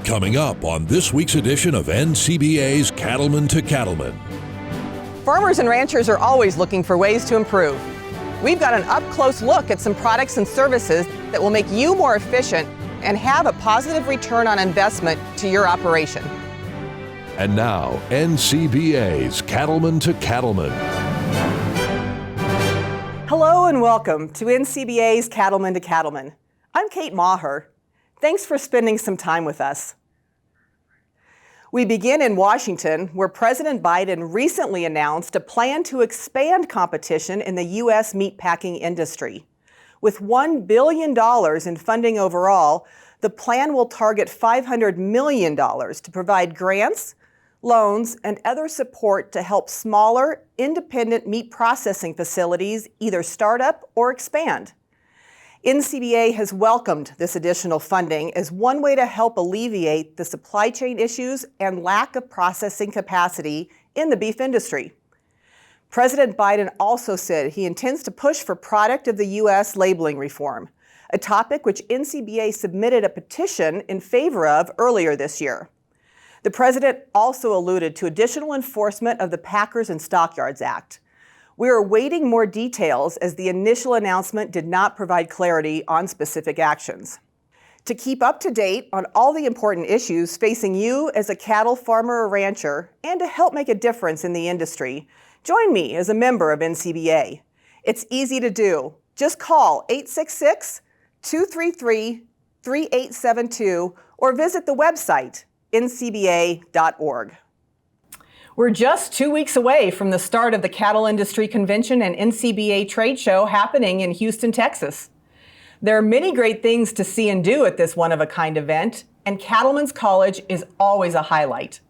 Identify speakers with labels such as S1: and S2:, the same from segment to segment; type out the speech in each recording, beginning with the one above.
S1: Coming up on this week's edition of NCBA's Cattlemen to Cattlemen.
S2: Farmers and ranchers are always looking for ways to improve. We've got an up-close look at some products and services that will make you more efficient and have a positive return on investment to your operation.
S1: And now, NCBA's Cattlemen to Cattlemen.
S2: Hello and welcome to NCBA's Cattlemen to Cattlemen. I'm Kate Maher. Thanks for spending some time with us. We begin in Washington, where President Biden recently announced a plan to expand competition in the U.S. meatpacking industry. With $1 billion in funding overall, the plan will target $500 million to provide grants, loans, and other support to help smaller, independent meat processing facilities either start up or expand. NCBA has welcomed this additional funding as one way to help alleviate the supply chain issues and lack of processing capacity in the beef industry. President Biden also said he intends to push for Product of the U.S. labeling reform, a topic which NCBA submitted a petition in favor of earlier this year. The president also alluded to additional enforcement of the Packers and Stockyards Act. We are awaiting more details as the initial announcement did not provide clarity on specific actions. To keep up to date on all the important issues facing you as a cattle farmer or rancher, and to help make a difference in the industry, join me as a member of NCBA. It's easy to do. Just call 866-233-3872 or visit the website ncba.org. We're just 2 weeks away from the start of the Cattle Industry Convention and NCBA trade show happening in Houston, Texas. There are many great things to see and do at this one-of-a-kind event, and Cattlemen's College is always a highlight.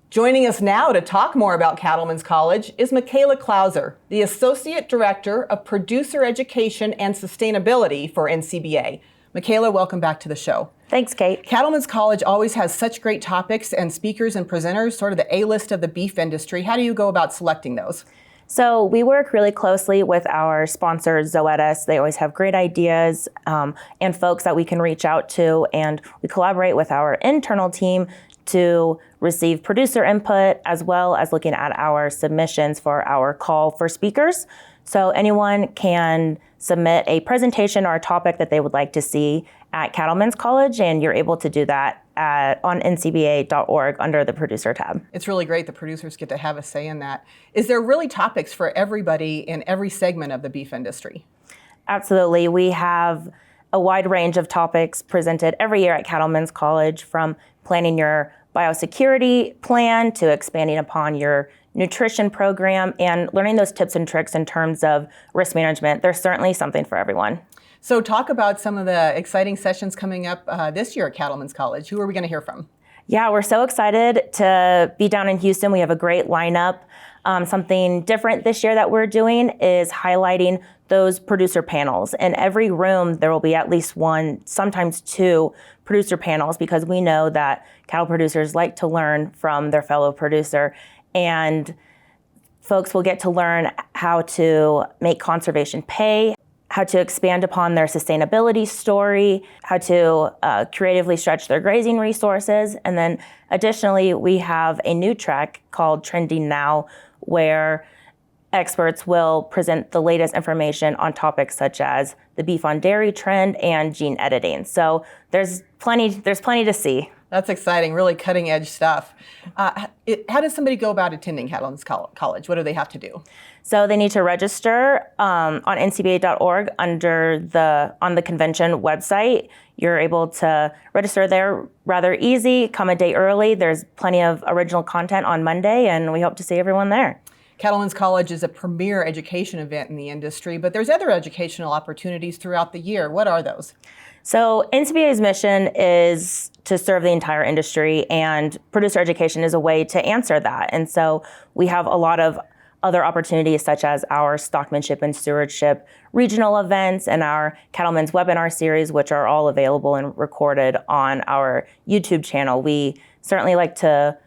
S2: Joining us now to talk more about Cattlemen's College is Michaela Klauser, the Associate Director of Producer Education and Sustainability for NCBA. Michaela, welcome back to the show.
S3: Thanks, Kate.
S2: Cattlemen's College always has such great topics and speakers and presenters, sort of the A-list of the beef industry. How do you go about selecting those?
S3: So we work really closely with our sponsor, Zoetis. They always have great ideas and folks that we can reach out to, and we collaborate with our internal team to receive producer input as well as looking at our submissions for our call for speakers. So anyone can submit a presentation or a topic that they would like to see at Cattlemen's College, and you're able to do that on ncba.org under the producer tab.
S2: It's really great the producers get to have a say in that. Is there really topics for everybody in every segment of the beef industry?
S3: Absolutely. We have a wide range of topics presented every year at Cattlemen's College, from planning your biosecurity plan to expanding upon your nutrition program and learning those tips and tricks in terms of risk management. There's certainly something for everyone.
S2: So talk about some of the exciting sessions coming up this year at Cattlemen's College. Who are we going to hear from?
S3: Yeah, we're so excited to be down in Houston. We have a great lineup. Something different this year that we're doing is highlighting those producer panels. In every room, there will be at least one, sometimes two producer panels, because we know that cattle producers like to learn from their fellow producer. And folks will get to learn how to make conservation pay, how to expand upon their sustainability story, how to creatively stretch their grazing resources. And then additionally, we have a new track called Trending Now, where experts will present the latest information on topics such as the beef on dairy trend and gene editing. So there's plenty to see.
S2: That's exciting, really cutting edge stuff. How does somebody go about attending Cattlemen's College? What do they have to do?
S3: So they need to register on ncba.org on the convention website. You're able to register there rather easy, come a day early. There's plenty of original content on Monday, and we hope to see everyone there.
S2: Cattlemen's College is a premier education event in the industry, but there's other educational opportunities throughout the year. What are those?
S3: So NCBA's mission is to serve the entire industry, and producer education is a way to answer that. And so we have a lot of other opportunities, such as our stockmanship and stewardship regional events and our Cattlemen's webinar series, which are all available and recorded on our YouTube channel. We certainly like to,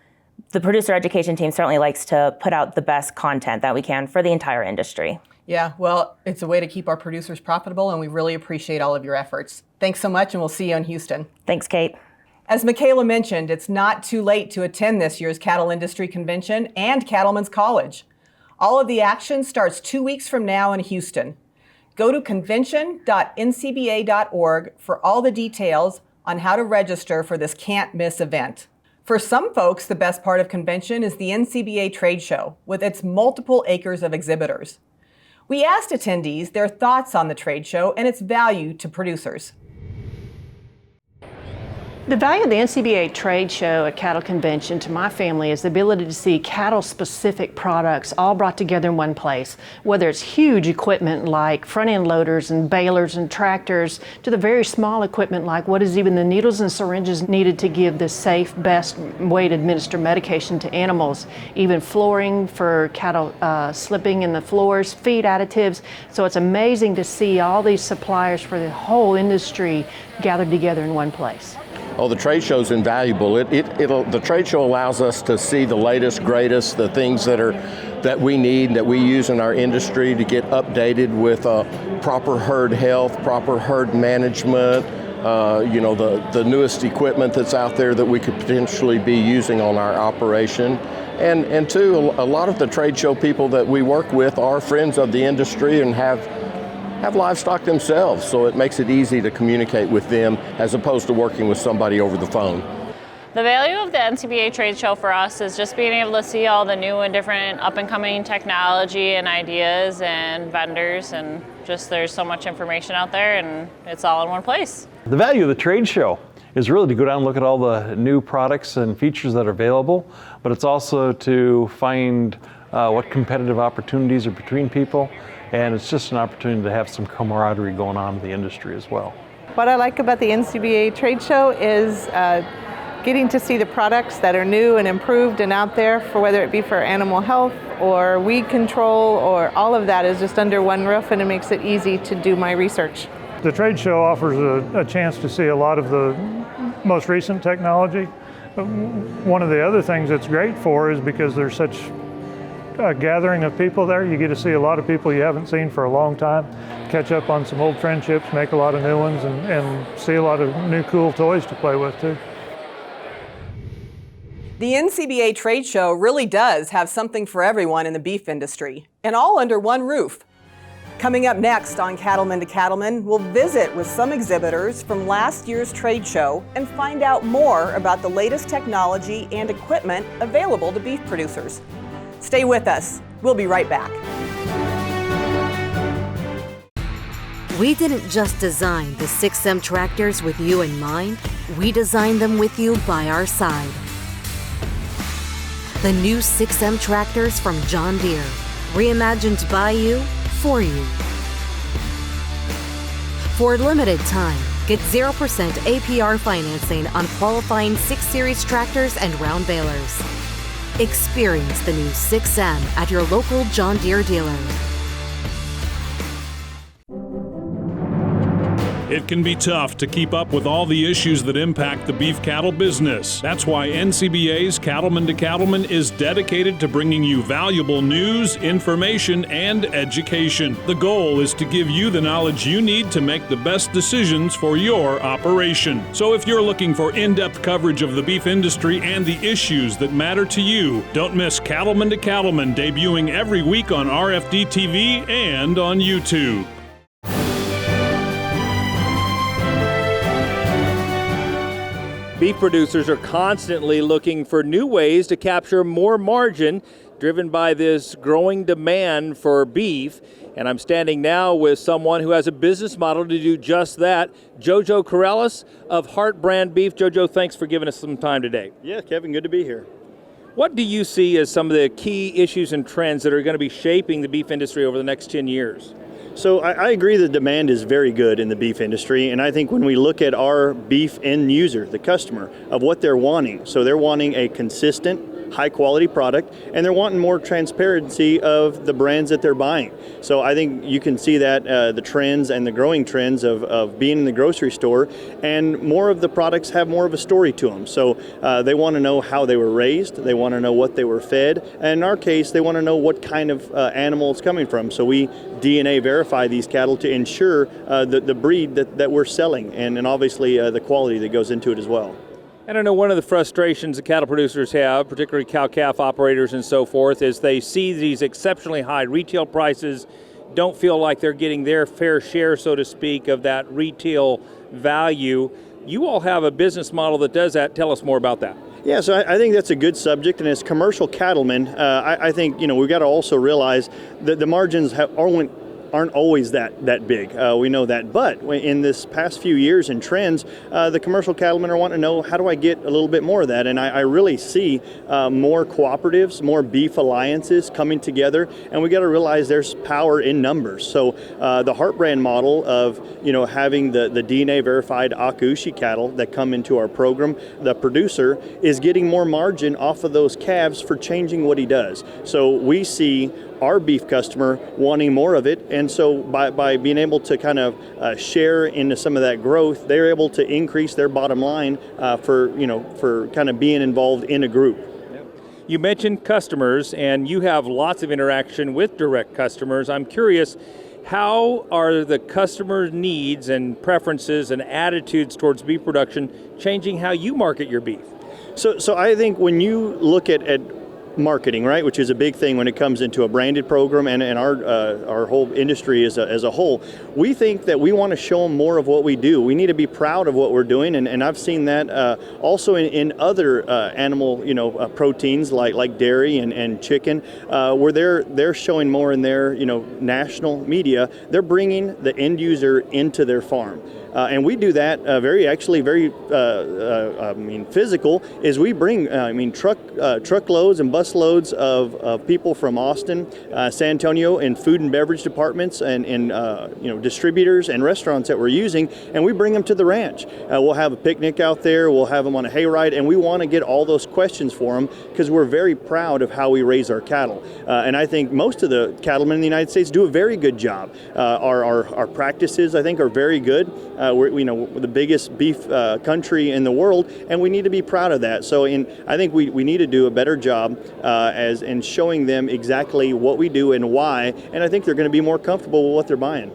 S3: the producer education team certainly likes to put out the best content that we can for the entire industry.
S2: Yeah, well, it's a way to keep our producers profitable, and we really appreciate all of your efforts. Thanks so much, and we'll see you in Houston.
S3: Thanks, Kate.
S2: As Michaela mentioned, it's not too late to attend this year's Cattle Industry Convention and Cattlemen's College. All of the action starts 2 weeks from now in Houston. Go to convention.ncba.org for all the details on how to register for this can't-miss event. For some folks, the best part of convention is the NCBA trade show with its multiple acres of exhibitors. We asked attendees their thoughts on the trade show and its value to producers.
S4: The value of the NCBA trade show at Cattle Convention to my family is the ability to see cattle-specific products all brought together in one place, whether it's huge equipment like front-end loaders and balers and tractors, to the very small equipment like what is even the needles and syringes needed to give the safe, best way to administer medication to animals, even flooring for cattle slipping in the floors, feed additives. So it's amazing to see all these suppliers for the whole industry gathered together in one place.
S5: Oh, the trade show is invaluable. The trade show allows us to see the latest, greatest, the things that we need, that we use in our industry to get updated with proper herd health, proper herd management, the newest equipment that's out there that we could potentially be using on our operation. And two, a lot of the trade show people that we work with are friends of the industry and have livestock themselves, so it makes it easy to communicate with them as opposed to working with somebody over the phone.
S6: The value of the NCBA trade show for us is just being able to see all the new and different up-and-coming technology and ideas and vendors, and just there's so much information out there and it's all in one place.
S7: The value of the trade show is really to go down and look at all the new products and features that are available, but it's also to find what competitive opportunities are between people. And it's just an opportunity to have some camaraderie going on in the industry as well.
S8: What I like about the NCBA trade show is getting to see the products that are new and improved and out there, for whether it be for animal health or weed control, or all of that is just under one roof, and it makes it easy to do my research.
S9: The trade show offers a chance to see a lot of the most recent technology. One of the other things it's great for is because there's such a gathering of people there. You get to see a lot of people you haven't seen for a long time, catch up on some old friendships, make a lot of new ones, and see a lot of new cool toys to play with too.
S2: The NCBA trade show really does have something for everyone in the beef industry, and all under one roof. Coming up next on Cattlemen to Cattlemen, we'll visit with some exhibitors from last year's trade show and find out more about the latest technology and equipment available to beef producers. Stay with us. We'll be right back.
S10: We didn't just design the 6M tractors with you in mind, we designed them with you by our side. The new 6M tractors from John Deere, reimagined by you, for you. For a limited time, get 0% APR financing on qualifying 6 Series tractors and round balers. Experience the new 6M at your local John Deere dealer.
S11: It can be tough to keep up with all the issues that impact the beef cattle business. That's why NCBA's Cattlemen to Cattlemen is dedicated to bringing you valuable news, information, and education. The goal is to give you the knowledge you need to make the best decisions for your operation. So if you're looking for in-depth coverage of the beef industry and the issues that matter to you, don't miss Cattlemen to Cattlemen, debuting every week on RFD TV and on YouTube.
S12: Beef producers are constantly looking for new ways to capture more margin, driven by this growing demand for beef. And I'm standing now with someone who has a business model to do just that, Jojo Corrales of Heart Brand Beef. Jojo, thanks for giving us some time today.
S13: Yeah, Kevin, good to be here.
S12: What do you see as some of the key issues and trends that are going to be shaping the beef industry over the next 10 years?
S13: So I agree the demand is very good in the beef industry, and I think when we look at our beef end user, the customer, of what they're wanting, so they're wanting a consistent, high quality product, and they're wanting more transparency of the brands that they're buying. So I think you can see that the trends and the growing trends of being in the grocery store, and more of the products have more of a story to them. So they want to know how they were raised, they want to know what they were fed, and in our case, they want to know what kind of animal it's coming from. So we DNA verify these cattle to ensure the breed that we're selling, and obviously the quality that goes into it as well.
S12: And I know one of the frustrations that cattle producers have, particularly cow-calf operators and so forth, is they see these exceptionally high retail prices, don't feel like they're getting their fair share, so to speak, of that retail value. You all have a business model that does that. Tell us more about that.
S13: Yeah, so I think that's a good subject, and as commercial cattlemen, I think we've got to also realize that the margins aren't always that big. We know that, but in this past few years and trends, the commercial cattlemen are wanting to know, how do I get a little bit more of that? And I really see more cooperatives, more beef alliances coming together, and we got to realize there's power in numbers. So the Hart brand model of having the DNA verified Akaushi cattle that come into our program, the producer is getting more margin off of those calves for changing what he does. So we see our beef customer wanting more of it, and so by being able to kind of share into some of that growth, they're able to increase their bottom line for kind of being involved in a group.
S12: You mentioned customers, and you have lots of interaction with direct customers. I'm curious, how are the customer needs and preferences and attitudes towards beef production changing how you market your beef?
S13: So I think when you look at marketing, right, which is a big thing when it comes into a branded program and our whole industry as a whole, we think that we want to show them more of what we do. We need to be proud of what we're doing, and I've seen that also in other animal proteins like dairy and chicken, where they're showing more in their national media. They're bringing the end user into their farm. And we do that very physical, is we bring truckloads and bus loads of people from Austin, San Antonio, in food and beverage departments and distributors and restaurants that we're using, and we bring them to the ranch. We'll have a picnic out there, we'll have them on a hayride, and we want to get all those questions for them because we're very proud of how we raise our cattle. And I think most of the cattlemen in the United States do a very good job. Our practices, I think, are very good. We're the biggest beef country in the world, and we need to be proud of that. So I think we need to do a better job as in showing them exactly what we do and why, and I think they're going to be more comfortable with what they're buying.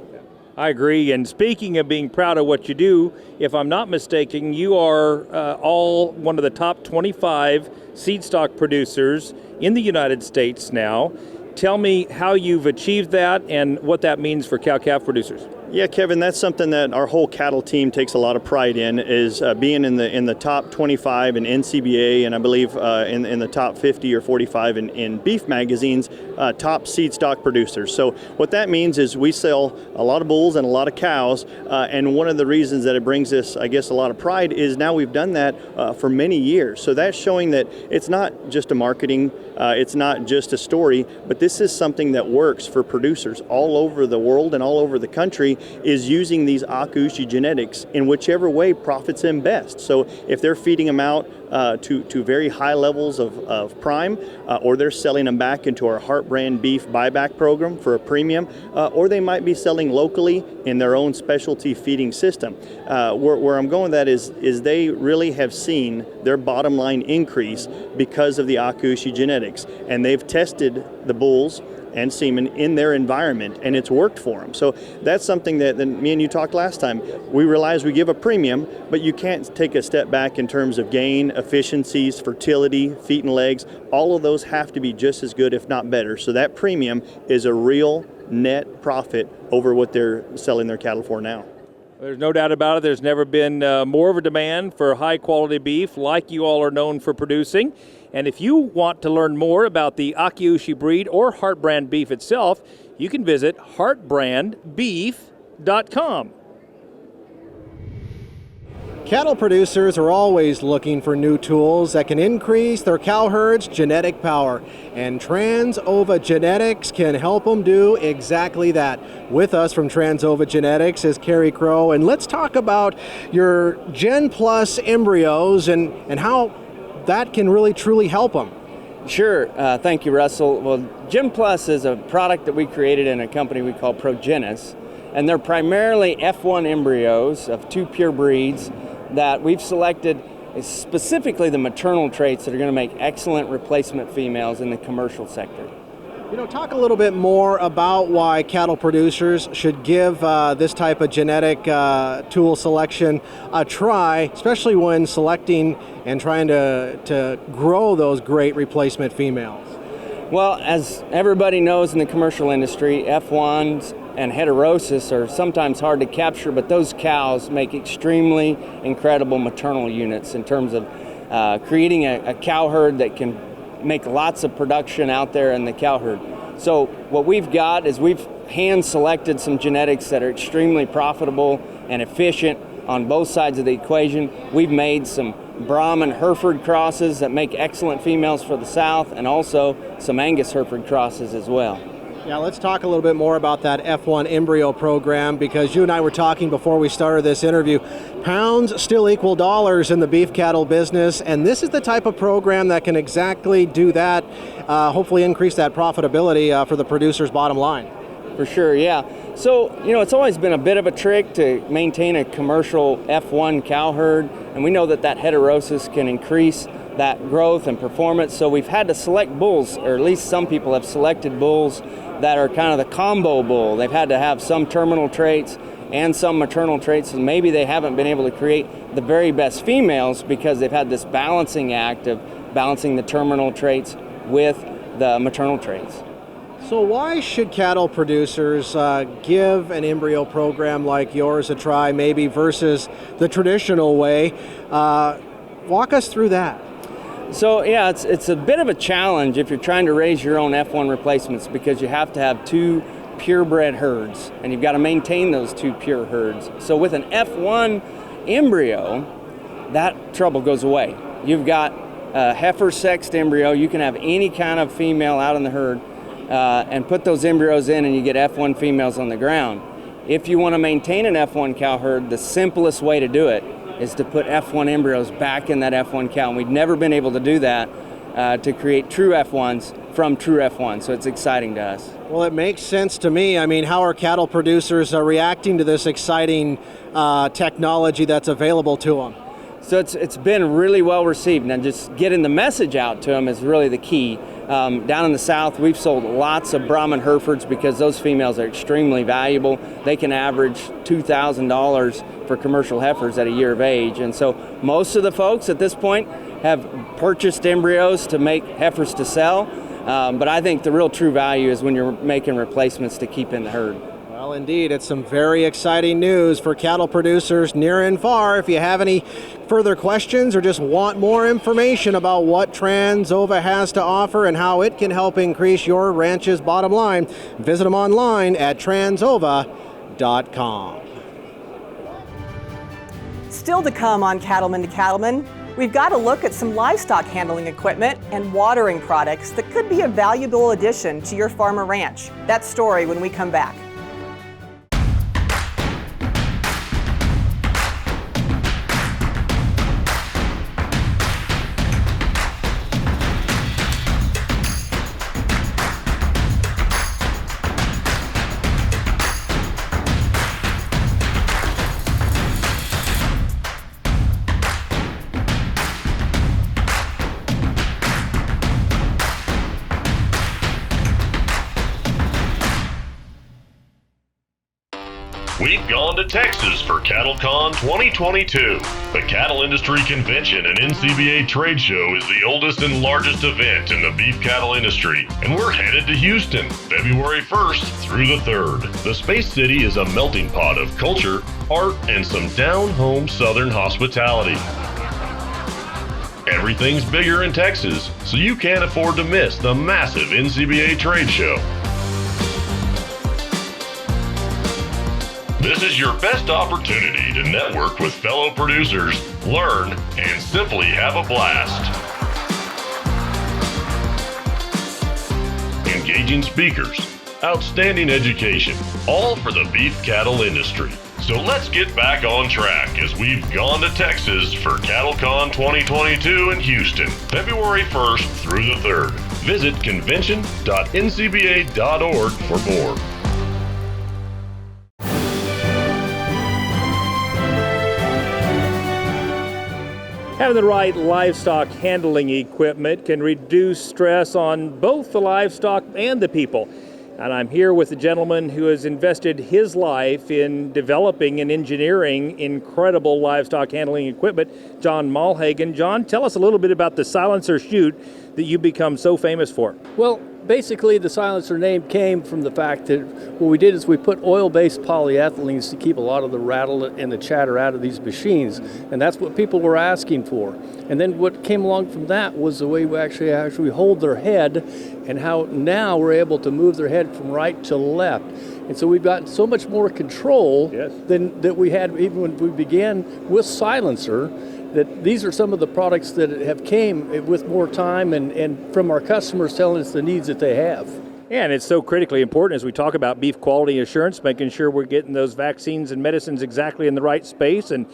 S12: I agree, and speaking of being proud of what you do, if I'm not mistaken, you are all one of the top 25 seed stock producers in the United States now. Tell me how you've achieved that and what that means for cow-calf producers.
S13: Yeah, Kevin, that's something that our whole cattle team takes a lot of pride in, is being in the top 25 in NCBA, and I believe in the top 50 or 45 in beef magazines, top seed stock producers. So what that means is we sell a lot of bulls and a lot of cows, and one of the reasons that it brings us, I guess, a lot of pride is now we've done that for many years. So that's showing that it's not just a marketing, it's not just a story, but this is something that works for producers all over the world and all over the country, is using these Akaushi genetics in whichever way profits them best. So if they're feeding them out to very high levels of prime, or they're selling them back into our Hart brand beef buyback program for a premium, or they might be selling locally in their own specialty feeding system. Where I'm going with that is they really have seen their bottom line increase because of the Akaushi genetics, and they've tested the bulls and semen in their environment, and it's worked for them. So that's something that me and you talked last time. We realize we give a premium, but you can't take a step back in terms of gain, efficiencies, fertility, feet and legs. All of those have to be just as good, if not better. So that premium is a real net profit over what they're selling their cattle for now.
S12: There's no doubt about it. There's never been more of a demand for high quality beef like you all are known for producing. And if you want to learn more about the Akaushi breed or Hart brand beef itself, you can visit heartbrandbeef.com.
S14: Cattle producers are always looking for new tools that can increase their cow herd's genetic power, and Trans-Ova Genetics can help them do exactly that. With us from Trans-Ova Genetics is Carrie Crow, and let's talk about your Gen Plus embryos and how that can really truly help them.
S15: Sure. Thank you, Russell. Well, Gym Plus is a product that we created in a company we call Progenis, and they're primarily F1 embryos of 2 pure breeds that we've selected specifically the maternal traits that are going to make excellent replacement females in the commercial sector.
S14: You know, talk a little bit more about why cattle producers should give this type of genetic tool selection a try, especially when selecting and trying to grow those great replacement females.
S15: Well, as everybody knows in the commercial industry, F1s and heterosis are sometimes hard to capture, but those cows make extremely incredible maternal units in terms of creating a cow herd that can make lots of production out there in the cow herd. So what we've got is we've hand selected some genetics that are extremely profitable and efficient on both sides of the equation. We've made some Brahman Hereford crosses that make excellent females for the South, and also some Angus Hereford crosses as well.
S14: Yeah, let's talk a little bit more about that F1 embryo program, because you and I were talking before we started this interview. Pounds still equal dollars in the beef cattle business, and this is the type of program that can exactly do that, hopefully increase that profitability for the producer's bottom line.
S15: For sure, yeah. So, you know, it's always been a bit of a trick to maintain a commercial F1 cow herd, and we know that heterosis can increase that growth and performance. So we've had to select bulls, or at least some people have selected bulls that are kind of the combo bull. They've had to have some terminal traits and some maternal traits, and maybe they haven't been able to create the very best females because they've had this balancing act of balancing the terminal traits with the maternal traits.
S14: So why should cattle producers give an embryo program like yours a try, maybe versus the traditional way? Walk us through that.
S15: So yeah, it's a bit of a challenge if you're trying to raise your own F1 replacements, because you have to have 2 purebred herds, and you've got to maintain those 2 pure herds. So with an F1 embryo, that trouble goes away. You've got a heifer sexed embryo. You can have any kind of female out in the herd and put those embryos in, and you get F1 females on the ground. If you want to maintain an F1 cow herd, the simplest way to do it is to put F1 embryos back in that F1 cow. And we've never been able to do that to create true F1s from true F1. So it's exciting to us.
S14: Well, it makes sense to me. I mean, how are cattle producers reacting to this exciting technology that's available to them?
S15: So it's been really well received, and just getting the message out to them is really the key. Down in the South, we've sold lots of Brahman Herefords because those females are extremely valuable. They can average $2,000 for commercial heifers at a year of age. And so most of the folks at this point have purchased embryos to make heifers to sell. But I think the real true value is when you're making replacements to keep in the herd.
S14: Well, indeed, it's some very exciting news for cattle producers near and far. If you have any further questions or just want more information about what Transova has to offer and how it can help increase your ranch's bottom line, visit them online at transova.com.
S2: Still to come on Cattlemen to Cattlemen, we've got a look at some livestock handling equipment and watering products that could be a valuable addition to your farm or ranch. That story when we come back.
S16: We've gone to Texas for CattleCon 2022. The Cattle Industry Convention and NCBA trade show is the oldest and largest event in the beef cattle industry, and we're headed to Houston, February 1st through the 3rd. The Space City is a melting pot of culture, art, and some down-home Southern hospitality. Everything's bigger in Texas, so you can't afford to miss the massive NCBA trade show. This is your best opportunity to network with fellow producers, learn, and simply have a blast. Engaging speakers, outstanding education, all for the beef cattle industry. So let's get back on track as we've gone to Texas for CattleCon 2022 in Houston, February 1st through the 3rd. Visit convention.ncba.org for more.
S12: Having the right livestock handling equipment can reduce stress on both the livestock and the people. And I'm here with a gentleman who has invested his life in developing and engineering incredible livestock handling equipment, John Malhagen. John, tell us a little bit about the silencer chute that you've become so famous for.
S17: Well, basically the silencer name came from the fact that what we did is we put oil-based polyethylenes to keep a lot of the rattle and the chatter out of these machines, and that's what people were asking for. And then what came along from that was the way we actually hold their head, and how now we're able to move their head from right to left. And so we've gotten so much more control than that we had even when we began with silencer, that these are some of the products that have came with more time and from our customers telling us the needs that they have.
S12: Yeah, and it's so critically important as we talk about beef quality assurance, making sure we're getting those vaccines and medicines exactly in the right space, and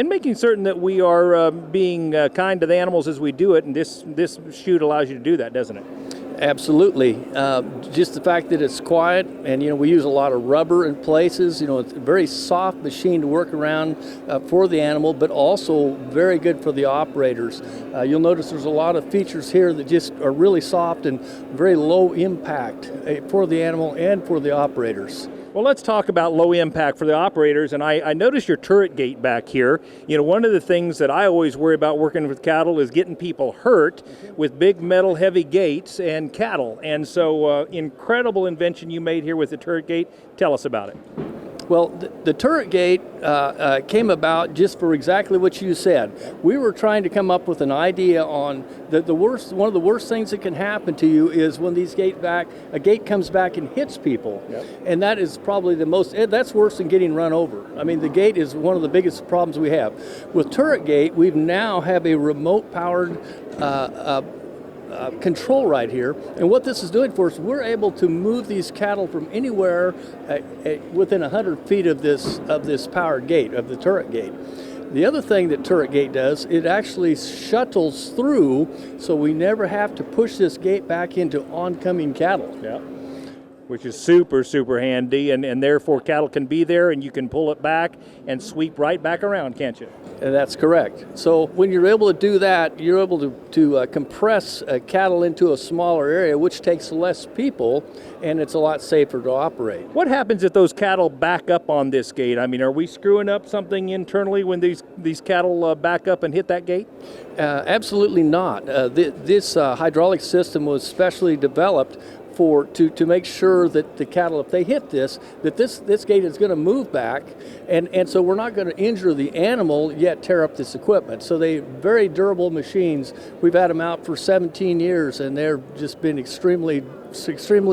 S12: making certain that we are being kind to the animals as we do it. And this chute allows you to do that, doesn't it?
S17: Absolutely. Just the fact that it's quiet, and we use a lot of rubber in places. It's a very soft machine to work around for the animal, but also very good for the operators. You'll notice there's a lot of features here that just are really soft and very low impact for the animal and for the operators.
S12: Well, let's talk about low impact for the operators, and I noticed your turret gate back here. One of the things that I always worry about working with cattle is getting people hurt with big metal heavy gates and cattle, and so incredible invention you made here with the turret gate. Tell us about it.
S17: Well, the turret gate came about just for exactly what you said. We were trying to come up with an idea on one of the worst things that can happen to you is when a gate comes back and hits people. Yep. And that is probably that's worse than getting run over. I mean, the gate is one of the biggest problems we have. With turret gate, we now have a remote powered control right here, and what this is doing for us, we're able to move these cattle from anywhere within 100 feet of this powered gate, of the turret gate. The other thing that turret gate does, it actually shuttles through, so we never have to push this gate back into oncoming cattle.
S12: Yeah. Which is super, super handy, and therefore cattle can be there and you can pull it back and sweep right back around, can't you?
S17: And that's correct. So when you're able to do that, you're able to compress cattle into a smaller area, which takes less people, and it's a lot safer to operate.
S12: What happens if those cattle back up on this gate? I mean, are we screwing up something internally when these cattle back up and hit that gate?
S17: Absolutely not. This hydraulic system was specially developed to make sure that the cattle, if they hit this gate is going to move back, and so we're not going to injure the animal yet tear up this equipment. So they're very durable machines. We've had them out for 17 years, and they've just been extremely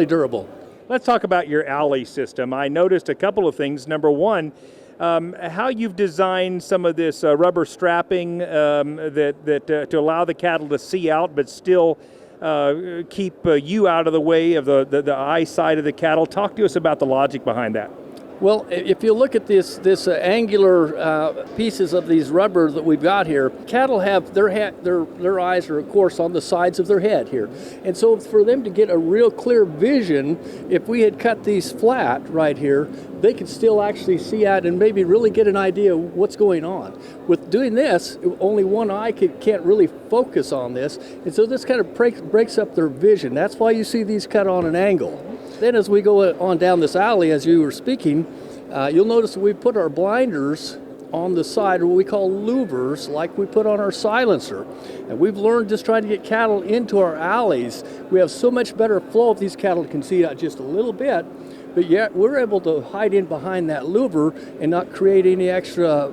S17: durable.
S12: Let's talk about your alley system. I noticed a couple of things. Number one, how you've designed some of this rubber strapping that to allow the cattle to see out, but still keep you out of the way of the eyesight of the cattle. Talk to us about the logic behind that.
S17: Well, if you look at this angular pieces of these rubber that we've got here, cattle have their eyes are of course on the sides of their head here, and so for them to get a real clear vision, if we had cut these flat right here, they could still actually see out and maybe really get an idea of what's going on. With doing this, only one eye can't really focus on this, and so this kind of breaks up their vision. That's why you see these cut on an angle. Then as we go on down this alley, as you were speaking, you'll notice that we put our blinders on the side, or what we call louvers, like we put on our silencer. And we've learned just trying to get cattle into our alleys, we have so much better flow if these cattle can see out just a little bit, but yet we're able to hide in behind that louver and not create any extra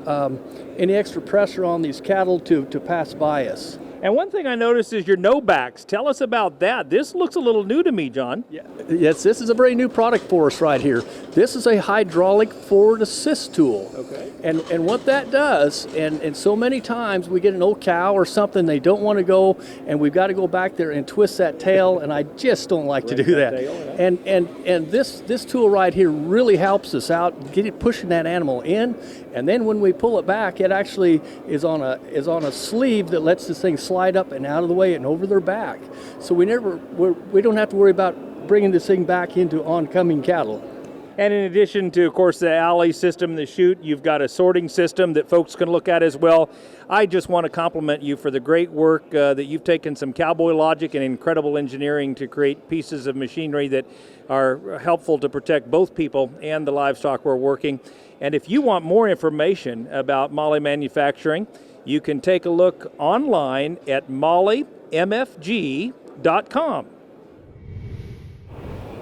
S17: pressure on these cattle to pass by us.
S12: And one thing I noticed is your no-backs. Tell us about that. This looks a little new to me, John.
S17: Yes, this is a very new product for us right here. This is a hydraulic forward assist tool.
S12: Okay.
S17: And what that does, and so many times we get an old cow or something, they don't want to go, and we've got to go back there and twist that tail, and I just don't like to do that. And this tool right here really helps us out, pushing that animal in, and then when we pull it back, it actually is on a sleeve that lets this thing slide up and out of the way and over their back. So we don't have to worry about bringing this thing back into oncoming cattle.
S12: And in addition to, of course, the alley system, the chute, you've got a sorting system that folks can look at as well. I just want to compliment you for the great work that you've taken some cowboy logic and incredible engineering to create pieces of machinery that are helpful to protect both people and the livestock we're working. And if you want more information about Molle Manufacturing, you can take a look online at mollemfg.com.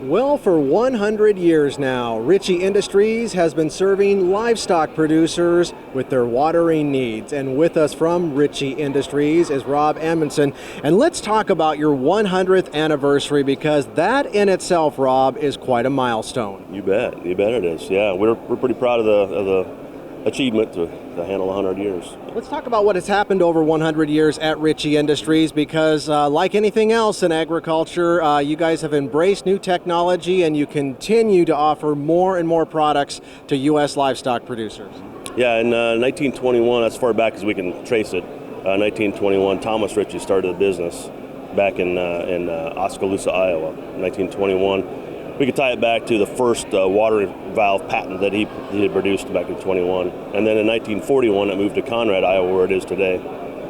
S14: Well, for 100 years now, Ritchie Industries has been serving livestock producers with their watering needs. And with us from Ritchie Industries is Rob Amundsen. And let's talk about your 100th anniversary, because that in itself, Rob, is quite a milestone.
S18: You bet it is. Yeah, we're pretty proud of the achievement to handle 100 years.
S14: Let's talk about what has happened over 100 years at Ritchie Industries, because like anything else in agriculture, you guys have embraced new technology and you continue to offer more and more products to U.S. livestock producers.
S18: Yeah, in 1921, as far back as we can trace it, 1921, Thomas Ritchie started the business back in Oskaloosa, Iowa, 1921. We could tie it back to the first water valve patent that he had produced back in 21. And then in 1941, it moved to Conrad, Iowa, where it is today.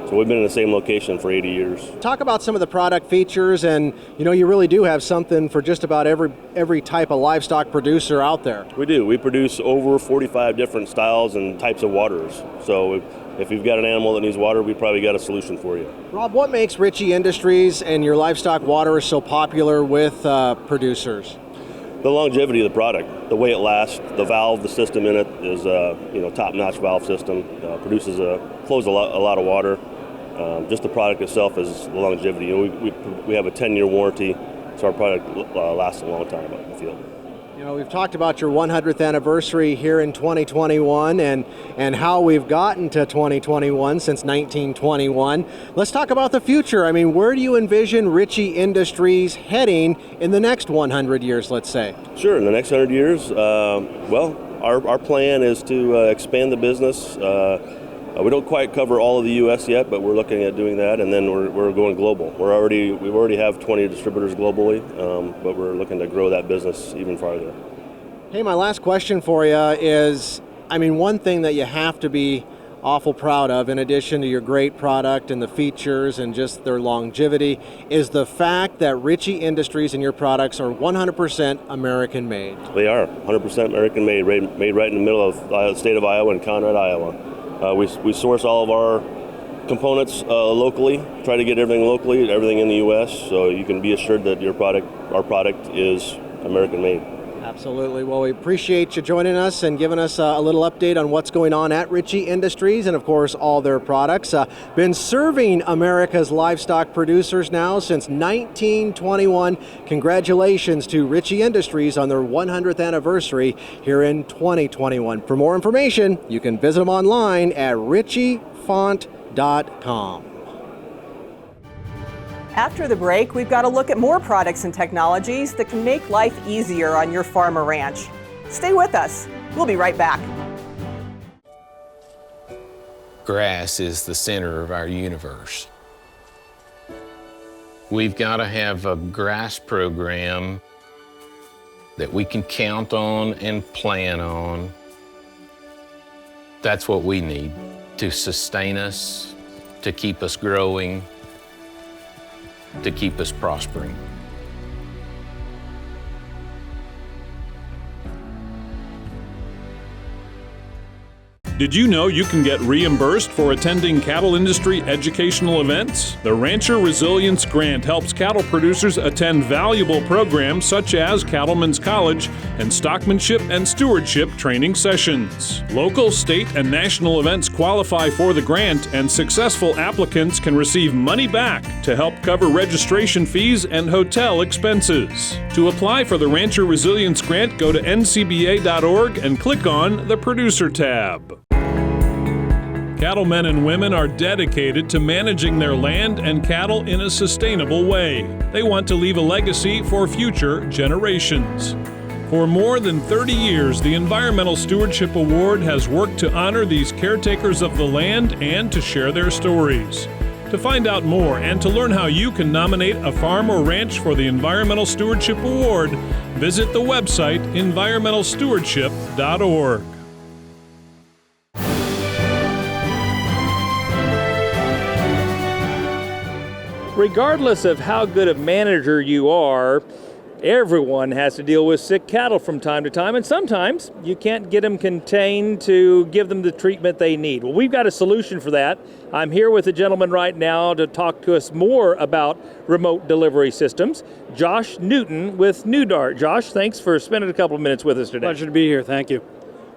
S18: So we've been in the same location for 80 years.
S14: Talk about some of the product features, and you really do have something for just about every type of livestock producer out there.
S18: We do. We produce over 45 different styles and types of waterers. So if you've got an animal that needs water, we've probably got a solution for you.
S14: Rob, what makes Ritchie Industries and your livestock waterers so popular with producers?
S18: The longevity of the product, the way it lasts, the valve, the system in it is top-notch valve system. Flows a lot of water. Just the product itself is the longevity. We have a 10-year warranty, so our product lasts a long time out in the field.
S14: We've talked about your 100th anniversary here in 2021 and how we've gotten to 2021 since 1921. Let's talk about the future. I mean, where do you envision Ritchie Industries heading in the next 100 years, let's say?
S18: Sure, in the next 100 years, our plan is to expand the business. We don't quite cover all of the U.S. yet, but we're looking at doing that, and then we're going global. We already have 20 distributors globally, but we're looking to grow that business even farther.
S14: Hey, my last question for you is, one thing that you have to be awful proud of, in addition to your great product and the features and just their longevity, is the fact that Ritchie Industries and your products are 100% American made.
S18: They are 100% American made, made right in the middle of the state of Iowa in Conrad, Iowa. We source all of our components locally, try to get everything locally, everything in the U.S., so you can be assured that our product is American made.
S14: Absolutely. Well, we appreciate you joining us and giving us a little update on what's going on at Ritchie Industries and, of course, all their products. Been serving America's livestock producers now since 1921. Congratulations to Ritchie Industries on their 100th anniversary here in 2021. For more information, you can visit them online at ritchiefont.com.
S2: After the break, we've got to look at more products and technologies that can make life easier on your farm or ranch. Stay with us. We'll be right back.
S19: Grass is the center of our universe. We've got to have a grass program that we can count on and plan on. That's what we need to sustain us, to keep us growing, to keep us prospering.
S11: Did you know you can get reimbursed for attending cattle industry educational events? The Rancher Resilience Grant helps cattle producers attend valuable programs such as Cattlemen's College and Stockmanship and Stewardship training sessions. Local, state, and national events qualify for the grant, and successful applicants can receive money back to help cover registration fees and hotel expenses. To apply for the Rancher Resilience Grant, go to ncba.org and click on the Producer tab. Cattlemen and women are dedicated to managing their land and cattle in a sustainable way. They want to leave a legacy for future generations. For more than 30 years, the Environmental Stewardship Award has worked to honor these caretakers of the land and to share their stories. To find out more and to learn how you can nominate a farm or ranch for the Environmental Stewardship Award, visit the website environmentalstewardship.org.
S12: Regardless of how good a manager you are, everyone has to deal with sick cattle from time to time, and sometimes you can't get them contained to give them the treatment they need. Well, we've got a solution for that. I'm here with a gentleman right now to talk to us more about remote delivery systems, Josh Newton with NewDart. Josh, thanks for spending a couple of minutes with us today.
S20: Pleasure to be here. Thank you.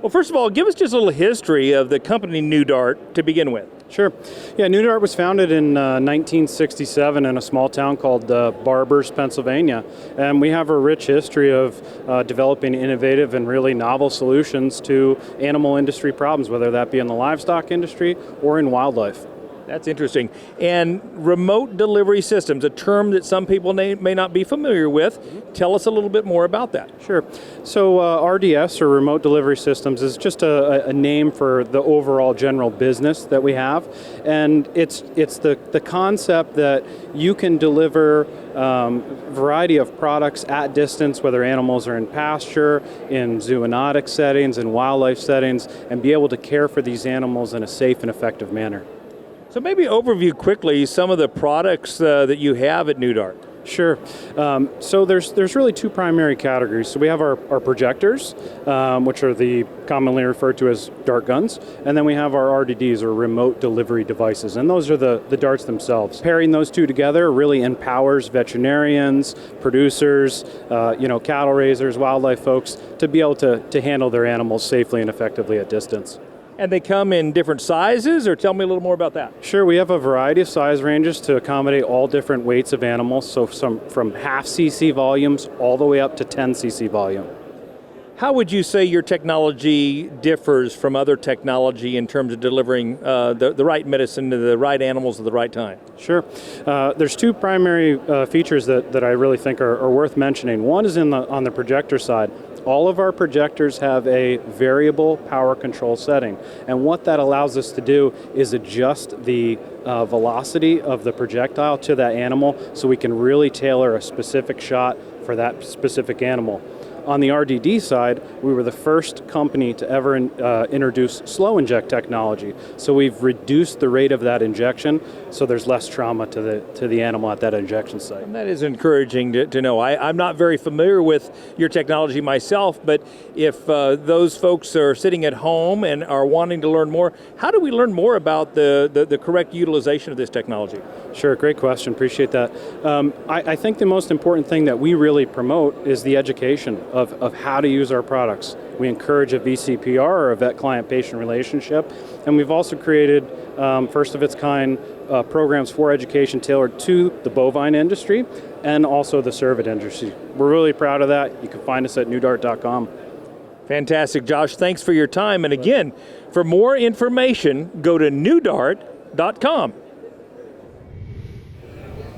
S12: Well, first of all, give us just a little history of the company NewDart to begin with.
S20: Sure. Yeah, NewDart was founded in 1967 in a small town called Barbers, Pennsylvania. And we have a rich history of developing innovative and really novel solutions to animal industry problems, whether that be in the livestock industry or in wildlife.
S12: That's interesting. And remote delivery systems, a term that some people may not be familiar with. Tell us a little bit more about that.
S20: Sure. So RDS, or Remote Delivery Systems, is just a name for the overall general business that we have. And it's the concept that you can deliver a variety of products at distance, whether animals are in pasture, in zoonotic settings, in wildlife settings, and be able to care for these animals in a safe and effective manner.
S12: So maybe overview quickly some of the products that you have at NewDart.
S20: Sure. So there's really two primary categories. So we have our projectors, which are the commonly referred to as dart guns, and then we have our RDDs, or remote delivery devices, and those are the darts themselves. Pairing those two together really empowers veterinarians, producers, cattle raisers, wildlife folks to be able to handle their animals safely and effectively at distance.
S12: And they come in different sizes, or tell me a little more about that.
S20: Sure, we have a variety of size ranges to accommodate all different weights of animals, so some from half cc volumes all the way up to 10 cc volume.
S12: How would you say your technology differs from other technology in terms of delivering the right medicine to the right animals at the right time?
S20: Sure. There's two primary features that I really think are worth mentioning. One is on the projector side. All of our projectors have a variable power control setting, and what that allows us to do is adjust the velocity of the projectile to that animal so we can really tailor a specific shot for that specific animal. On the RDD side, we were the first company to ever introduce slow inject technology. So we've reduced the rate of that injection, so there's less trauma to the animal at that injection site.
S12: And that is encouraging to know. I'm not very familiar with your technology myself, but if those folks are sitting at home and are wanting to learn more, how do we learn more about the correct utilization of this technology?
S20: Sure, great question. Appreciate that. I think the most important thing that we really promote is the education of how to use our products. We encourage a VCPR, or a vet client patient relationship, and we've also created first of its kind programs for education tailored to the bovine industry and also the cervid industry. We're really proud of that. You can find us at newdart.com.
S12: Fantastic, Josh. Thanks for your time. And again, for more information, go to newdart.com.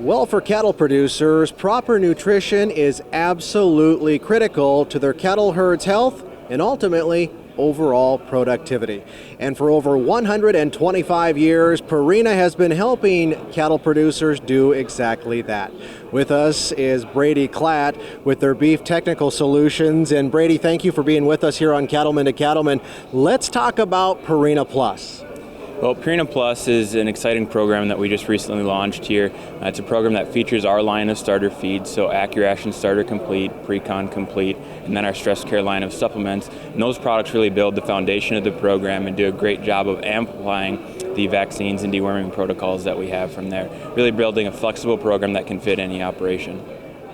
S14: Well, for cattle producers, proper nutrition is absolutely critical to their cattle herd's health and ultimately overall productivity. And for over 125 years, Purina has been helping cattle producers do exactly that. With us is Brady Klatt with their Beef Technical Solutions. And Brady, thank you for being with us here on Cattlemen to Cattlemen. Let's talk about Purina Plus.
S21: Well, Purina Plus is an exciting program that we just recently launched here. It's a program that features our line of starter feeds, so AccuRation Starter Complete, Precon Complete, and then our Stress Care line of supplements. And those products really build the foundation of the program and do a great job of amplifying the vaccines and deworming protocols that we have from there, really building a flexible program that can fit any operation.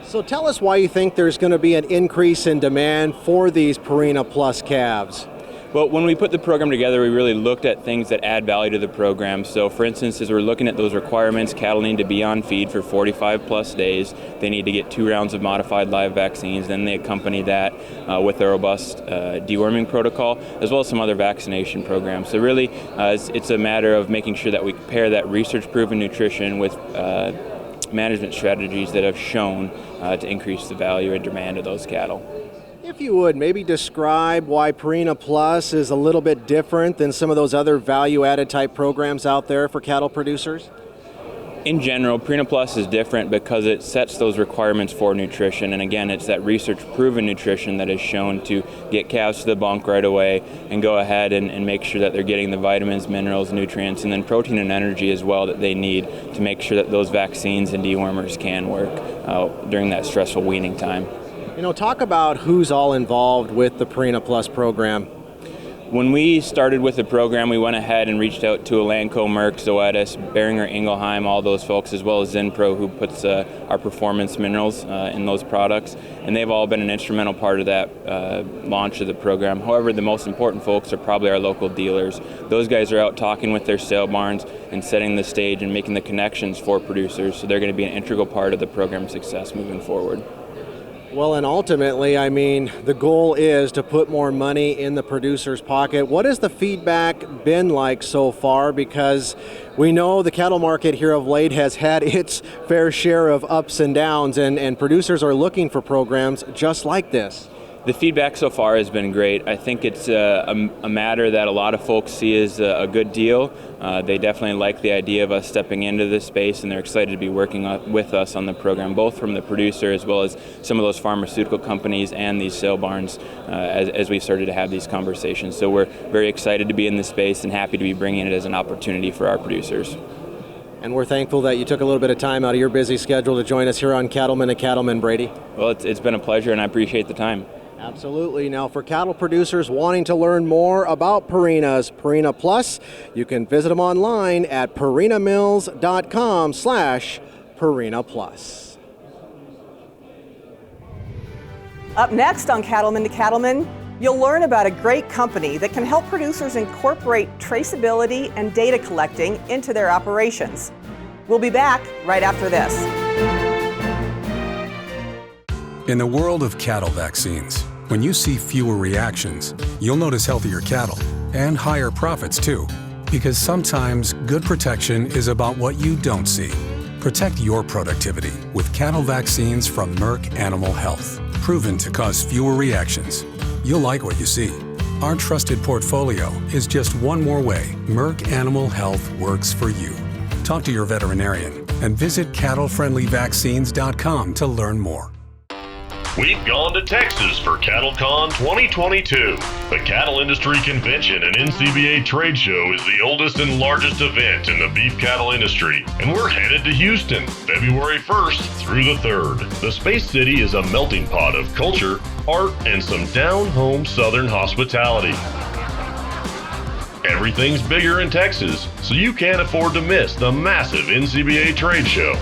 S14: So tell us why you think there's going to be an increase in demand for these Purina Plus calves.
S21: Well, when we put the program together, we really looked at things that add value to the program. So for instance, as we're looking at those requirements, cattle need to be on feed for 45 plus days. They need to get 2 rounds of modified live vaccines. Then they accompany that with a robust deworming protocol, as well as some other vaccination programs. So really, it's a matter of making sure that we pair that research-proven nutrition with management strategies that have shown to increase the value and demand of those cattle.
S14: If you would, maybe describe why Purina Plus is a little bit different than some of those other value-added type programs out there for cattle producers?
S21: In general, Purina Plus is different because it sets those requirements for nutrition, and again, it's that research-proven nutrition that is shown to get calves to the bunk right away and go ahead and make sure that they're getting the vitamins, minerals, nutrients, and then protein and energy as well that they need to make sure that those vaccines and dewormers can work during that stressful weaning time.
S14: You know, talk about who's all involved with the Purina Plus program.
S21: When we started with the program, we went ahead and reached out to Elanco, Merck, Zoetis, Boehringer Ingelheim, all those folks, as well as Zinpro, who puts our performance minerals in those products. And they've all been an instrumental part of that launch of the program. However, the most important folks are probably our local dealers. Those guys are out talking with their sale barns and setting the stage and making the connections for producers. So they're going to be an integral part of the program's success moving forward.
S14: Well, and ultimately, I mean, the goal is to put more money in the producer's pocket. What has the feedback been like so far? Because we know the cattle market here of late has had its fair share of ups and downs, and producers are looking for programs just like this.
S21: The feedback so far has been great. I think it's a matter that a lot of folks see as a good deal. They definitely like the idea of us stepping into this space, and they're excited to be working with us on the program, both from the producer as well as some of those pharmaceutical companies and these sale barns as we started to have these conversations. So we're very excited to be in this space and happy to be bringing it as an opportunity for our producers.
S14: And we're thankful that you took a little bit of time out of your busy schedule to join us here on Cattlemen to Cattlemen, Brady.
S21: Well, it's been a pleasure, and I appreciate the time.
S14: Absolutely. Now, for cattle producers wanting to learn more about Purina's Purina Plus, you can visit them online at purinamills.com/Purina Plus.
S2: Up next on Cattlemen to Cattlemen, you'll learn about a great company that can help producers incorporate traceability and data collecting into their operations. We'll be back right after this.
S22: In the world of cattle vaccines, when you see fewer reactions, you'll notice healthier cattle and higher profits too. Because sometimes good protection is about what you don't see. Protect your productivity with cattle vaccines from Merck Animal Health. Proven to cause fewer reactions. You'll like what you see. Our trusted portfolio is just one more way Merck Animal Health works for you. Talk to your veterinarian and visit cattlefriendlyvaccines.com to learn more.
S16: We've gone to Texas for CattleCon 2022. The Cattle Industry Convention and NCBA trade show is the oldest and largest event in the beef cattle industry, and we're headed to Houston, February 1st through the 3rd. The Space City is a melting pot of culture, art, and some down-home Southern hospitality. Everything's bigger in Texas, so you can't afford to miss the massive NCBA trade show.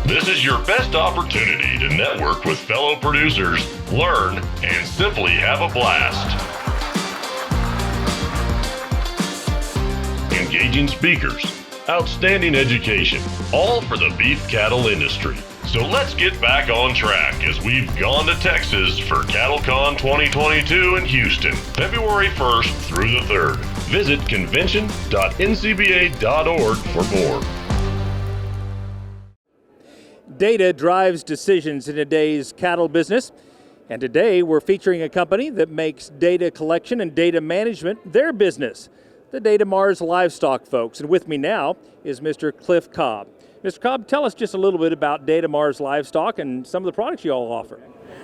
S16: This is your best opportunity to network with fellow producers, learn, and simply have a blast. Engaging speakers, outstanding education, all for the beef cattle industry. So let's get back on track as we've gone to Texas for CattleCon 2022 in Houston, February 1st through the 3rd. Visit convention.ncba.org for more.
S12: Data drives decisions in today's cattle business, and today we're featuring a company that makes data collection and data management their business, the Data Mars Livestock folks. And with me now is Mr. Cliff Cobb. Mr. Cobb, tell us just a little bit about Data Mars Livestock and some of the products you all offer.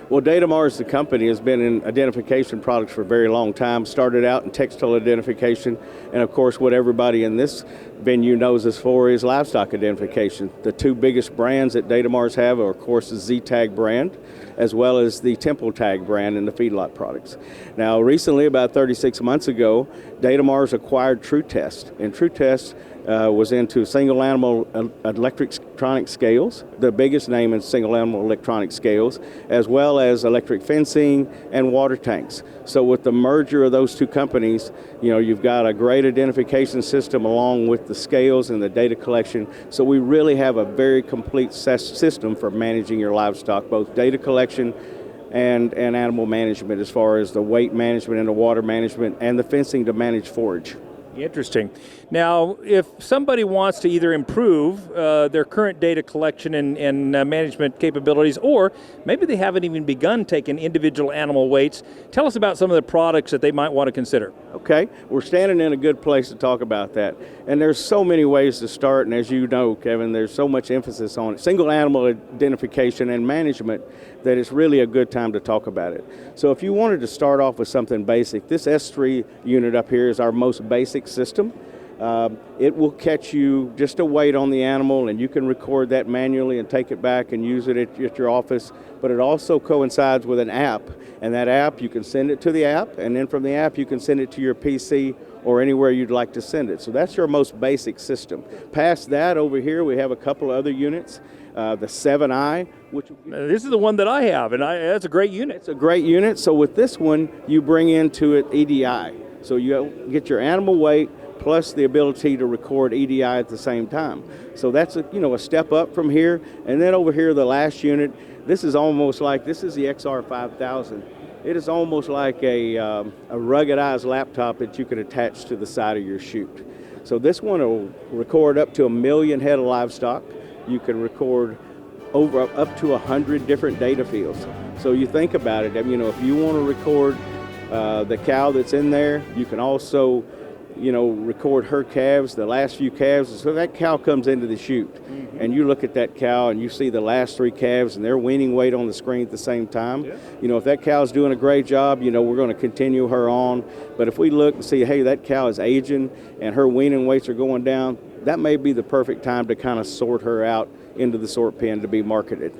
S13: Well, Datamars, the company, has been in identification products for a very long time. Started out in textile identification, and of course what everybody in this venue knows us for is livestock identification. The two biggest brands that Datamars have are, of course, the Z-Tag brand, as well as the Temple Tag brand in the feedlot products. Now, recently, about 36 months ago, Datamars acquired TrueTest, and TrueTest was into single animal electronic scales, the biggest name in single animal electronic scales, as well as electric fencing and water tanks. So with the merger of those two companies, you've got a great identification system along with the scales and the data collection. So we really have a very complete system for managing your livestock, both data collection and animal management, as far as the weight management and the water management and the fencing to manage forage.
S12: Interesting. Now, if somebody wants to either improve their current data collection and management capabilities, or maybe they haven't even begun taking individual animal weights, tell us about some of the products that they might want to consider.
S13: Okay, we're standing in a good place to talk about that. And there's so many ways to start, and as you know, Kevin, there's so much emphasis on it. Single animal identification and management that it's really a good time to talk about it. So if you wanted to start off with something basic, this S3 unit up here is our most basic system. It will catch you just a weight on the animal, and you can record that manually and take it back and use it at your office. But it also coincides with an app, and that app, you can send it to the app, and then from the app you can send it to your PC or anywhere you'd like to send it. So that's your most basic system. Past that, over here we have a couple of other units. The 7i, which
S12: this is the one that I have, and that's a great unit.
S13: It's a great unit. So with this one, you bring into it EDI. So you get your animal weight plus the ability to record EDI at the same time. So that's a step up from here. And then over here, the last unit, this is the XR 5000. It is almost like a ruggedized laptop that you could attach to the side of your chute. So this one will record up to 1 million head of livestock. You can record up to 100 different data fields. So you think about it, if you want to record the cow that's in there, you can also record her calves, the last few calves. So that cow comes into the chute, and you look at that cow and you see the last 3 calves and their weaning weight on the screen at the same time. Yeah. If that cow's doing a great job, we're going to continue her on. But if we look and see, hey, that cow is aging and her weaning weights are going down, that may be the perfect time to kind of sort her out into the sort pen to be marketed.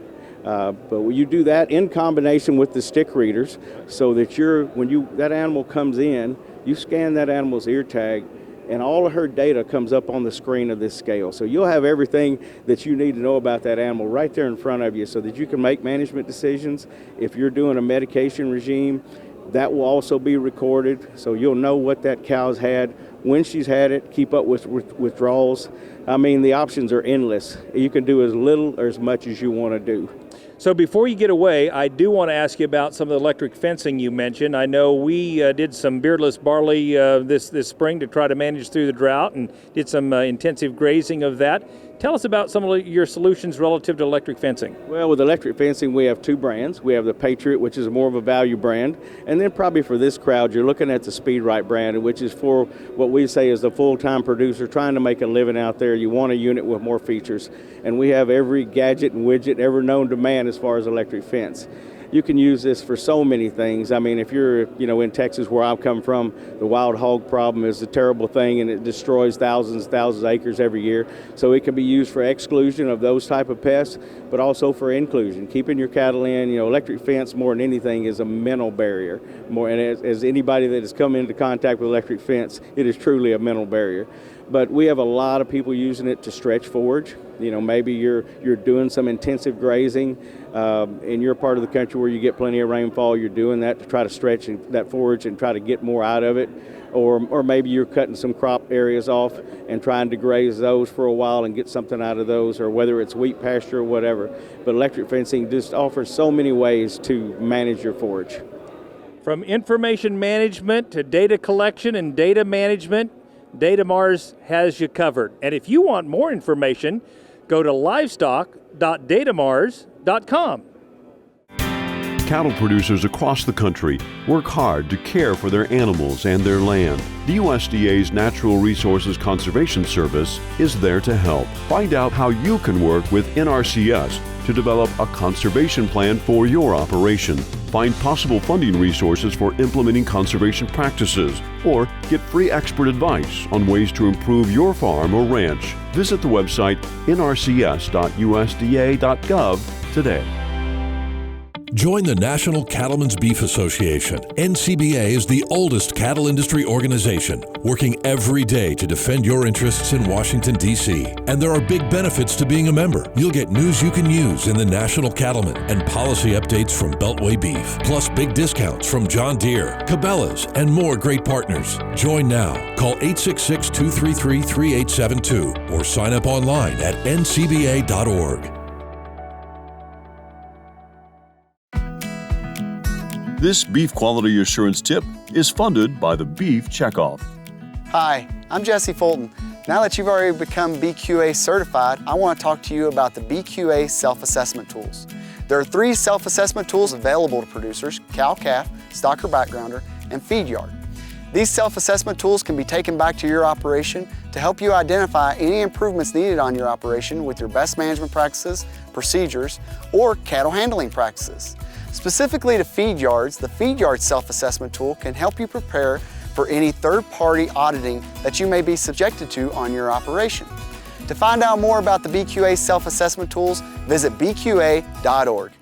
S13: But when you do that in combination with the stick readers, so that when that animal comes in, you scan that animal's ear tag, and all of her data comes up on the screen of this scale. So you'll have everything that you need to know about that animal right there in front of you, so that you can make management decisions. If you're doing a medication regime, that will also be recorded, so you'll know what that cow's had, when she's had it, keep up with withdrawals. I mean, the options are endless. You can do as little or as much as you want to do.
S12: So before you get away, I do want to ask you about some of the electric fencing you mentioned. I know we did some beardless barley this spring to try to manage through the drought, and did some intensive grazing of that. Tell us about some of your solutions relative to electric fencing.
S13: Well, with electric fencing, we have 2 brands. We have the Patriot, which is more of a value brand, and then probably for this crowd, you're looking at the SpeedRite brand, which is for what we say is the full-time producer trying to make a living out there. You want a unit with more features, and we have every gadget and widget ever known to man as far as electric fence. You can use this for so many things. I mean, if you're, in Texas where I come from, the wild hog problem is a terrible thing, and it destroys thousands of acres every year. So it can be used for exclusion of those type of pests, but also for inclusion. Keeping your cattle in, electric fence more than anything is a mental barrier. And as anybody that has come into contact with electric fence, it is truly a mental barrier. But we have a lot of people using it to stretch forage. Maybe you're doing some intensive grazing in your part of the country where you get plenty of rainfall. You're doing that to try to stretch that forage and try to get more out of it. Or maybe you're cutting some crop areas off and trying to graze those for a while and get something out of those, or whether it's wheat pasture or whatever. But electric fencing just offers so many ways to manage your forage.
S12: From information management to data collection and data management, Datamars has you covered. And if you want more information, go to livestock.datamars.com.
S1: Cattle producers across the country work hard to care for their animals and their land. The USDA's Natural Resources Conservation Service is there to help. Find out how you can work with NRCS to develop a conservation plan for your operation. Find possible funding resources for implementing conservation practices, or get free expert advice on ways to improve your farm or ranch. Visit the website nrcs.usda.gov today.
S3: Join the National Cattlemen's Beef Association. NCBA is the oldest cattle industry organization, working every day to defend your interests in Washington, D.C. And there are big benefits to being a member. You'll get news you can use in the National Cattlemen and policy updates from Beltway Beef, plus big discounts from John Deere, Cabela's, and more great partners. Join now. Call 866-233-3872 or sign up online at ncba.org.
S1: This beef quality assurance tip is funded by the Beef Checkoff.
S4: Hi, I'm Jesse Fulton. Now that you've already become BQA certified, I want to talk to you about the BQA self-assessment tools. There are 3 self-assessment tools available to producers: cow-calf, stocker backgrounder, and feed yard. These self-assessment tools can be taken back to your operation to help you identify any improvements needed on your operation with your best management practices, procedures, or cattle handling practices. Specifically to feed yards, the Feed Yard Self-Assessment Tool can help you prepare for any third-party auditing that you may be subjected to on your operation. To find out more about the BQA Self-Assessment Tools, visit bqa.org.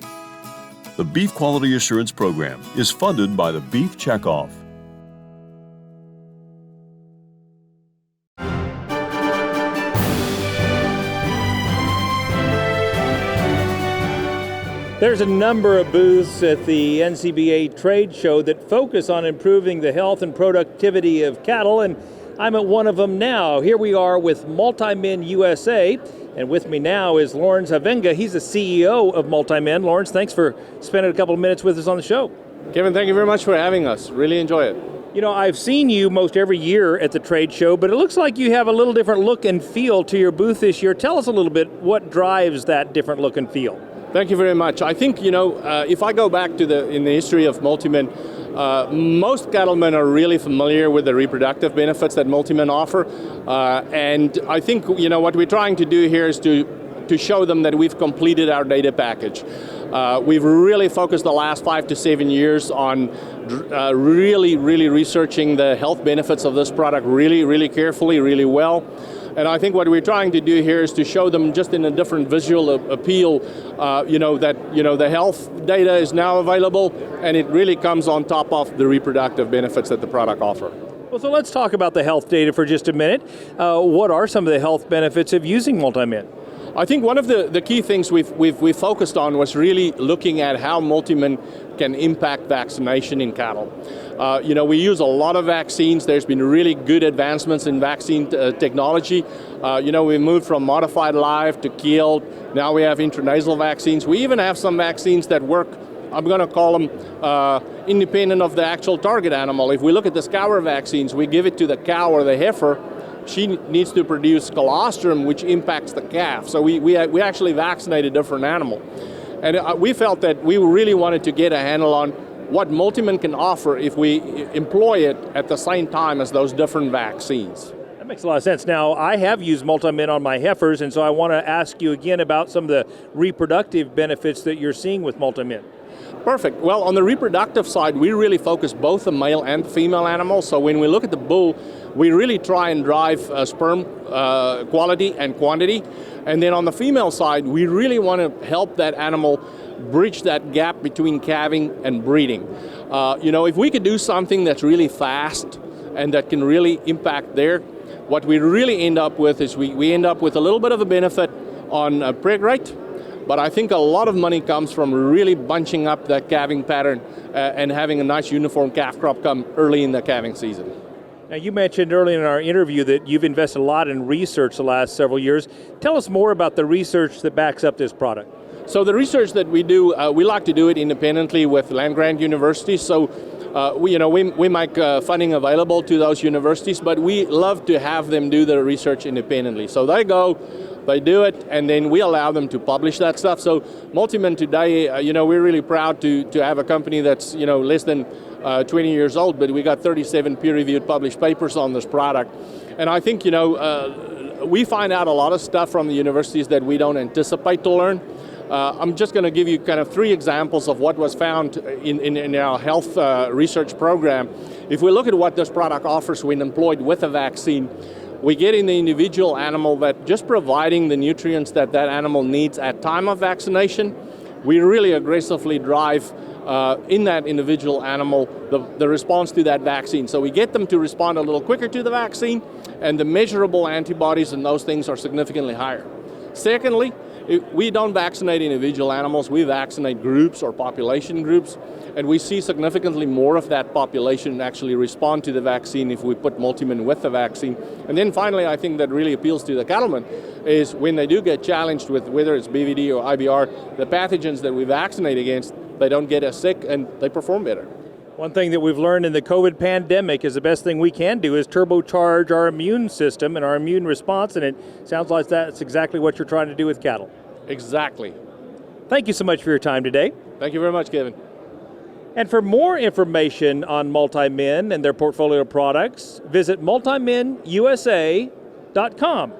S1: The Beef Quality Assurance Program is funded by the Beef Checkoff.
S12: There's a number of booths at the NCBA trade show that focus on improving the health and productivity of cattle, and I'm at one of them now. Here we are with Multimen USA, and with me now is Lawrence Havenga. He's the CEO of Multimen. Lawrence, thanks for spending a couple of minutes with us on the show.
S23: Kevin, thank you very much for having us. Really enjoy it.
S12: You know, I've seen you most every year at the trade show, but it looks like you have a little different look and feel to your booth this year. Tell us a little bit what drives that different look and feel.
S23: Thank you very much. I think, if I go back to in the history of Multimen, most cattlemen are really familiar with the reproductive benefits that Multimen offer. And I think, what we're trying to do here is to show them that we've completed our data package. We've really focused the last 5 to 7 years on really researching the health benefits of this product really carefully, really well. And I think what we're trying to do here is to show them just in a different visual appeal, that the health data is now available, and it really comes on top of the reproductive benefits that the product offers.
S12: Well, so let's talk about the health data for just a minute. What are some of the health benefits of using Multimen?
S23: I think one of the key things we've focused on was really looking at how Multimen can impact vaccination in cattle. We use a lot of vaccines. There's been really good advancements in vaccine technology. We moved from modified live to killed. Now we have intranasal vaccines. We even have some vaccines that work, I'm going to call them independent of the actual target animal. If we look at the scour vaccines, we give it to the cow or the heifer. She needs to produce colostrum, which impacts the calf. So we actually vaccinate a different animal. And we felt that we really wanted to get a handle on what Multimen can offer if we employ it at the same time as those different vaccines.
S12: That makes a lot of sense. Now, I have used Multimen on my heifers, and so I want to ask you again about some of the reproductive benefits that you're seeing with Multimen.
S23: Perfect. Well, on the reproductive side, we really focus both the male and female animals. So when we look at the bull, we really try and drive sperm quality and quantity. And then on the female side, we really want to help that animal bridge that gap between calving and breeding. If we could do something that's really fast and that can really impact there, what we really end up with is we end up with a little bit of a benefit on preg rate. But I think a lot of money comes from really bunching up that calving pattern and having a nice uniform calf crop come early in the calving season.
S12: Now, you mentioned early in our interview that you've invested a lot in research the last several years. Tell us more about the research that backs up this product.
S23: So the research that we do, we like to do it independently with land-grant universities. So we make funding available to those universities, but we love to have them do the research independently. So they go, they do it, and then we allow them to publish that stuff. So Multimen today, we're really proud to have a company that's, less than 20 years old, but we got 37 peer-reviewed published papers on this product. And I think, we find out a lot of stuff from the universities that we don't anticipate to learn. I'm just going to give you kind of 3 examples of what was found in our health research program. If we look at what this product offers when employed with a vaccine, we get in the individual animal that just providing the nutrients that that animal needs at time of vaccination, we really aggressively drive in that individual animal the response to that vaccine. So we get them to respond a little quicker to the vaccine, and the measurable antibodies and those things are significantly higher. Secondly, we don't vaccinate individual animals, we vaccinate groups or population groups, and we see significantly more of that population actually respond to the vaccine if we put Multimin with the vaccine. And then finally, I think that really appeals to the cattlemen is when they do get challenged with whether it's BVD or IBR, the pathogens that we vaccinate against, they don't get as sick and they perform better.
S12: One thing that we've learned in the COVID pandemic is the best thing we can do is turbocharge our immune system and our immune response, and it sounds like that's exactly what you're trying to do with cattle.
S23: Exactly.
S12: Thank you so much for your time today.
S23: Thank you very much, Kevin.
S12: And for more information on Multimin and their portfolio of products, visit multiminusa.com.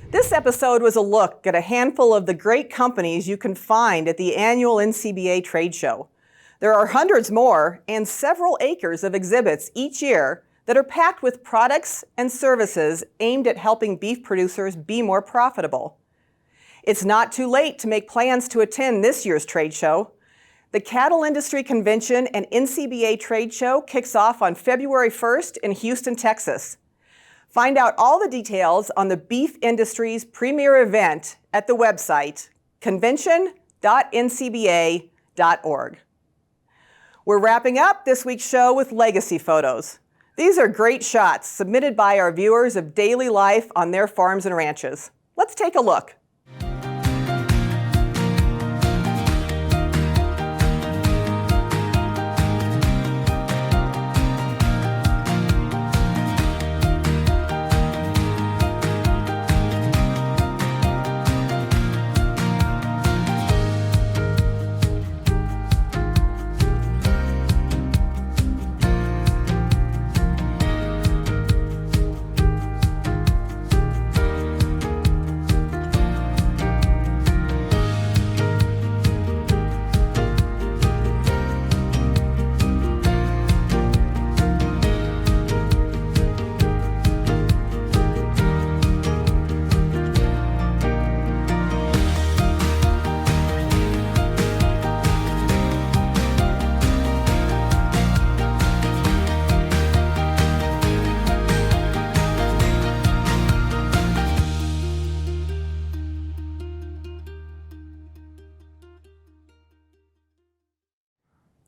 S2: This episode was a look at a handful of the great companies you can find at the annual NCBA trade show. There are hundreds more and several acres of exhibits each year that are packed with products and services aimed at helping beef producers be more profitable. It's not too late to make plans to attend this year's trade show. The Cattle Industry Convention and NCBA Trade Show kicks off on February 1st in Houston, Texas. Find out all the details on the beef industry's premier event at the website convention.ncba.org. We're wrapping up this week's show with legacy photos. These are great shots submitted by our viewers of daily life on their farms and ranches. Let's take a look.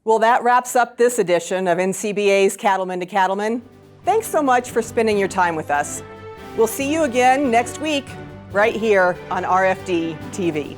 S2: Well, that wraps up this edition of NCBA's Cattlemen to Cattlemen. Thanks so much for spending your time with us. We'll see you again next week, right here on RFD TV.